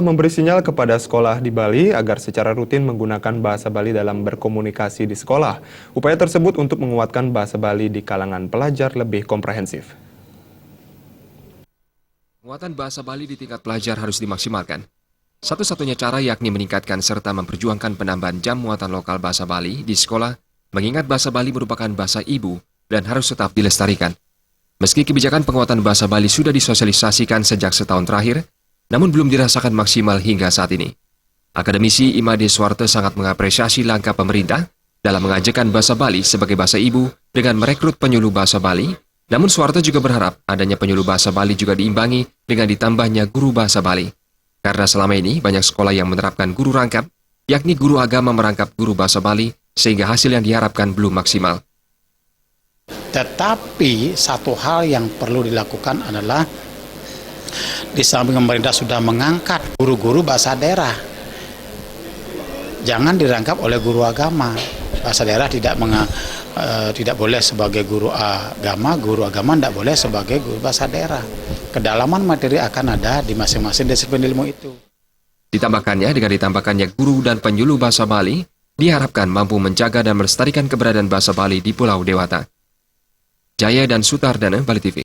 memberi sinyal kepada sekolah di Bali agar secara rutin menggunakan bahasa Bali dalam berkomunikasi di sekolah. Upaya tersebut untuk menguatkan bahasa Bali di kalangan pelajar lebih komprehensif. Penguatan bahasa Bali di tingkat pelajar harus dimaksimalkan. Satu-satunya cara yakni meningkatkan serta memperjuangkan penambahan jam muatan lokal bahasa Bali di sekolah, mengingat bahasa Bali merupakan bahasa ibu dan harus tetap dilestarikan. Meski kebijakan penguatan bahasa Bali sudah disosialisasikan sejak setahun terakhir, namun belum dirasakan maksimal hingga saat ini. Akademisi Imade Swarte sangat mengapresiasi langkah pemerintah dalam mengajarkan bahasa Bali sebagai bahasa ibu dengan merekrut penyuluh bahasa Bali, namun Swarte juga berharap adanya penyuluh bahasa Bali juga diimbangi dengan ditambahnya guru bahasa Bali. Karena selama ini banyak sekolah yang menerapkan guru rangkap, yakni guru agama merangkap guru bahasa Bali, sehingga hasil yang diharapkan belum maksimal. Tetapi satu hal yang perlu dilakukan adalah di samping pemerintah sudah mengangkat guru-guru bahasa daerah, jangan dirangkap oleh guru agama. Bahasa daerah tidak boleh sebagai guru agama tidak boleh sebagai guru bahasa daerah. Kedalaman materi akan ada di masing-masing disiplin ilmu itu. Ditambahkannya dengan ditambahkannya guru dan penyuluh bahasa Bali, diharapkan mampu menjaga dan melestarikan keberadaan bahasa Bali di Pulau Dewata. Jaya dan Sutardana, Bali TV.